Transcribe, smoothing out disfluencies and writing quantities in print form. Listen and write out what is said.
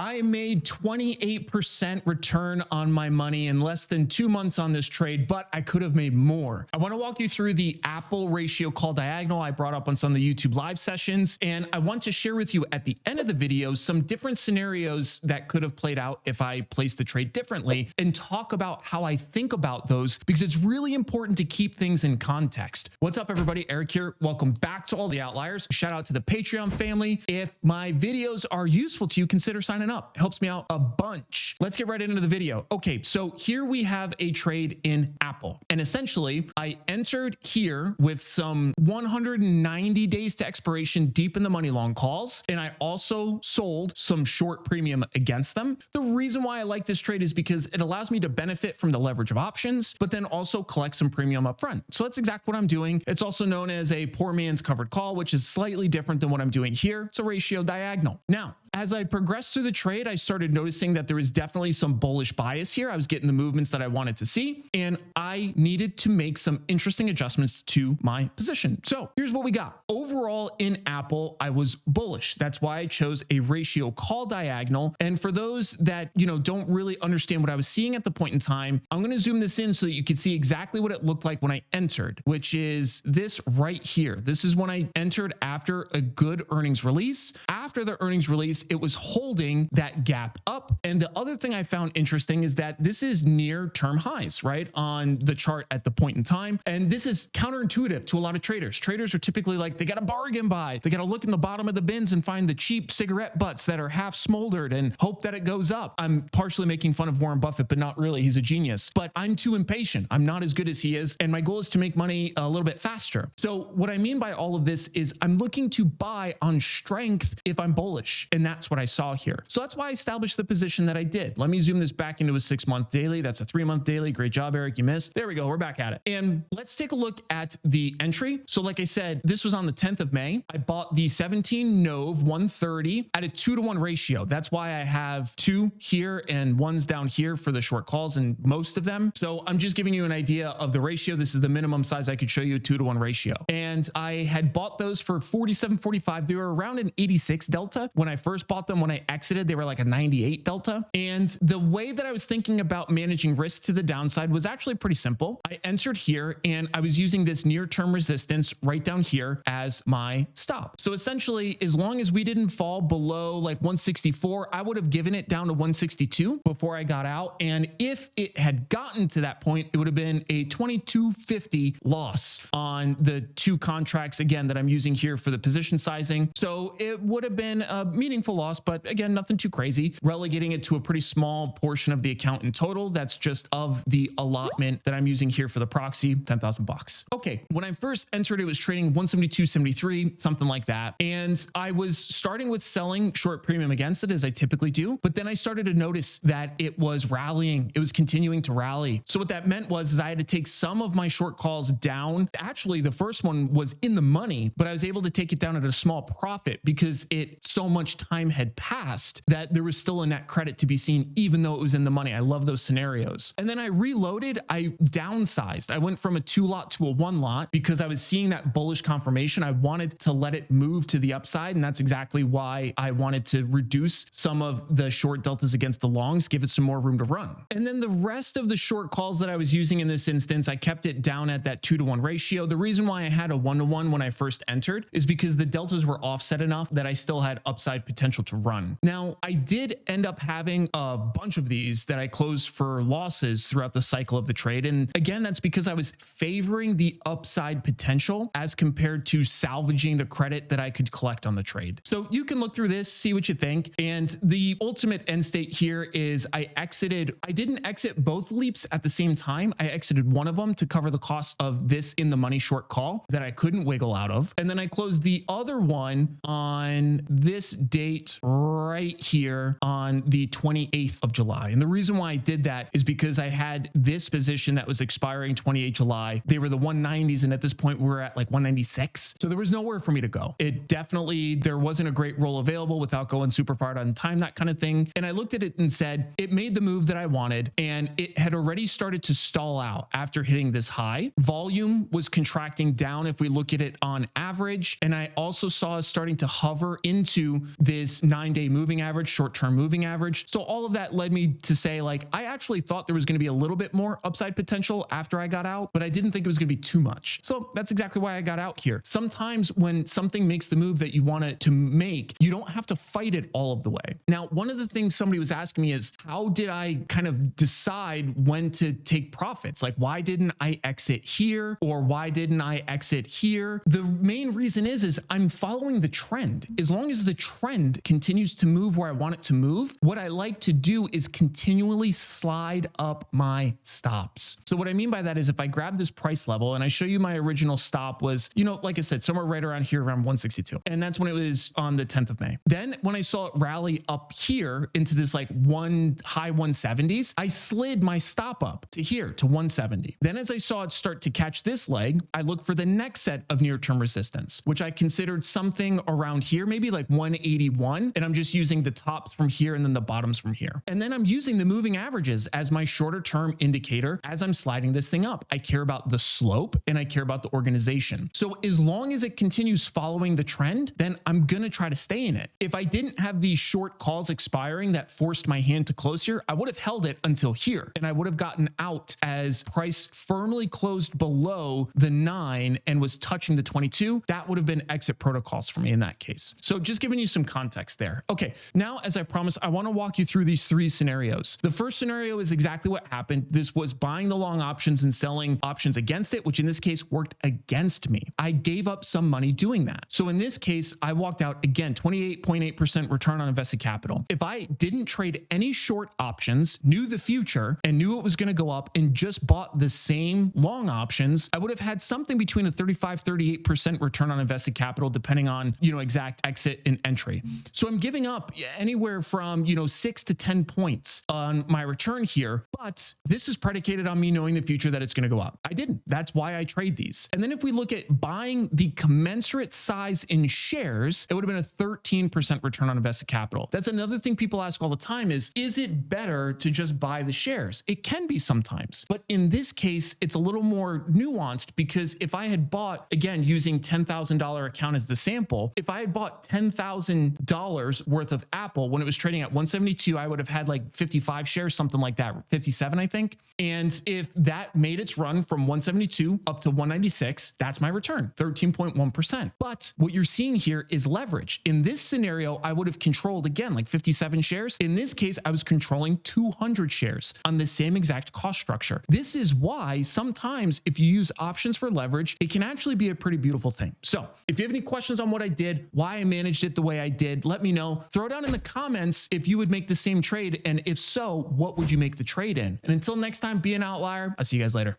I made 28% return on my money in less than 2 months on this trade, but I could have made more. I want to walk you through the Apple ratio call diagonal I brought up on some of the YouTube live sessions, and I want to share with you at the end of the video some different scenarios that could have played out if I placed the trade differently, and talk about how I think about those, because it's really important to keep things in context. What's up, everybody? Erik here. Welcome back to All the Outliers. Shout out to the Patreon family. If my videos are useful to you, consider signing up. It helps me out a bunch. Let's get right into the video. Okay, so here we have a trade in Apple, and essentially I entered here with some 190 days to expiration deep in the money long calls, and I also sold some short premium against them. The reason why I like this trade is because it allows me to benefit from the leverage of options, but then also collect some premium up front. So that's exactly what I'm doing. It's also known as a poor man's covered call, which is slightly different than what I'm doing here. It's a ratio diagonal. Now, as I progressed through the trade, I started noticing that there was definitely some bullish bias here. I was getting the movements that I wanted to see, and I needed to make some interesting adjustments to my position. So here's what we got. Overall in Apple, I was bullish. That's why I chose a ratio call diagonal. And for those that, don't really understand what I was seeing at the point in time, I'm going to zoom this in so that you can see exactly what it looked like when I entered, which is this right here. This is when I entered after a good earnings release. After the earnings release, it was holding that gap up. And the other thing I found interesting is that this is near term highs, right, on the chart at the point in time. And this is counterintuitive to a lot of traders. Traders are typically like, they got to bargain buy. They got to look in the bottom of the bins and find the cheap cigarette butts that are half smoldered and hope that it goes up. I'm partially making fun of Warren Buffett, but not really. He's a genius. But I'm too impatient. I'm not as good as he is. And my goal is to make money a little bit faster. So what I mean by all of this is I'm looking to buy on strength if I'm bullish. And that's what I saw here. So that's why I established the position that I did. Let me zoom this back into a 6-month daily. That's a 3-month daily. Great job, Erik. You missed. There we go. We're back at it. And let's take a look at the entry. So like I said, this was on the 10th of May. I bought the 17 NOV 130 at a 2-to-1 ratio. That's why I have 2 here and 1's down here for the short calls and most of them. So I'm just giving you an idea of the ratio. This is the minimum size I could show you, a 2-to-1 ratio. And I had bought those for 47.45. They were around an 86 delta. When I first bought them, when I exited, they were like a 98 delta. And the way that I was thinking about managing risk to the downside was actually pretty simple. I entered here and I was using this near-term resistance right down here as my stop. So essentially, as long as we didn't fall below like 164, I would have given it down to 162 before I got out. And if it had gotten to that point, it would have been a 2250 loss on the 2 contracts, again, that I'm using here for the position sizing. So it would have been a meaningful loss, but again, nothing too crazy, relegating it to a pretty small portion of the account in total. That's just of the allotment that I'm using here for the proxy, 10,000 bucks. Okay. When I first entered, it was trading 172.73, something like that. And I was starting with selling short premium against it, as I typically do. But then I started to notice that it was rallying. It was continuing to rally. So what that meant was I had to take some of my short calls down. Actually, the first one was in the money, but I was able to take it down at a small profit because so much time had passed that there was still a net credit to be seen, even though it was in the money. I love those scenarios. And then I reloaded. I downsized. I went from a 2-lot to a 1-lot because I was seeing that bullish confirmation. I wanted to let it move to the upside. And that's exactly why I wanted to reduce some of the short deltas against the longs, give it some more room to run. And then the rest of the short calls that I was using in this instance, I kept it down at that 2-to-1 ratio. The reason why I had a 1-to-1 when I first entered is because the deltas were offset enough that I still had upside potential to run. Now, I did end up having a bunch of these that I closed for losses throughout the cycle of the trade. And again, that's because I was favoring the upside potential as compared to salvaging the credit that I could collect on the trade. So you can look through this, see what you think. And the ultimate end state here is I didn't exit both leaps at the same time. I exited one of them to cover the cost of this in the money short call that I couldn't wiggle out of. And then I closed the other one on this date right here on the 28th of July. And the reason why I did that is because I had this position that was expiring 28 July. They were the 190s. And at this point, we're at like 196. So there was nowhere for me to go. There wasn't a great roll available without going super far on time, that kind of thing. And I looked at it and said, it made the move that I wanted. And it had already started to stall out after hitting this high. Volume was contracting down if we look at it on average. And I also saw us starting to hover into this this 9-day moving average, short-term moving average. So all of that led me to say, like, I actually thought there was going to be a little bit more upside potential after I got out, but I didn't think it was going to be too much. So that's exactly why I got out here. Sometimes when something makes the move that you want it to make, you don't have to fight it all of the way. Now, one of the things somebody was asking me is, how did I kind of decide when to take profits? Like, why didn't I exit here? Or why didn't I exit here? The main reason is I'm following the trend. As long as the trend continues to move where I want it to move, what I like to do is continually slide up my stops. So what I mean by that is if I grab this price level and I show you my original stop was, like I said, somewhere right around here, around 162. And that's when it was on the 10th of May. Then when I saw it rally up here into this like high 170s, I slid my stop up to here to 170. Then as I saw it start to catch this leg, I looked for the next set of near-term resistance, which I considered something around here, maybe like 181. And I'm just using the tops from here and then the bottoms from here. And then I'm using the moving averages as my shorter term indicator as I'm sliding this thing up. I care about the slope and I care about the organization. So as long as it continues following the trend, then I'm going to try to stay in it. If I didn't have these short calls expiring that forced my hand to close here, I would have held it until here and I would have gotten out as price firmly closed below the 9 and was touching the 22. That would have been exit protocols for me in that case. So just giving you some context there. Okay, now as I promised, I want to walk you through these 3 scenarios. The first scenario is exactly what happened. This was buying the long options and selling options against it, which in this case worked against me. I gave up some money doing that. So in this case, I walked out again, 28.8% return on invested capital. If I didn't trade any short options, knew the future and knew it was going to go up and just bought the same long options, I would have had something between a 35-38% return on invested capital, depending on, exact exit and entry. So I'm giving up anywhere from, 6 to 10 points on my return here, but this is predicated on me knowing the future that it's going to go up. I didn't. That's why I trade these. And then if we look at buying the commensurate size in shares, it would have been a 13% return on invested capital. That's another thing people ask all the time is it better to just buy the shares? It can be sometimes, but in this case, it's a little more nuanced because if I had bought, again, using $10,000 account as the sample, if I had bought $10,000 worth of Apple when it was trading at 172, I would have had like 55 shares, something like that, 57, I think. And if that made its run from 172 up to 196, that's my return, 13.1%. But what you're seeing here is leverage. In this scenario, I would have controlled, again, like 57 shares. In this case, I was controlling 200 shares on the same exact cost structure. This is why sometimes if you use options for leverage, it can actually be a pretty beautiful thing. So if you have any questions on what I did, why I managed it the way I did, let me know. Throw down in the comments if you would make the same trade. And if so, what would you make the trade in? And until next time, be an outlier. I'll see you guys later.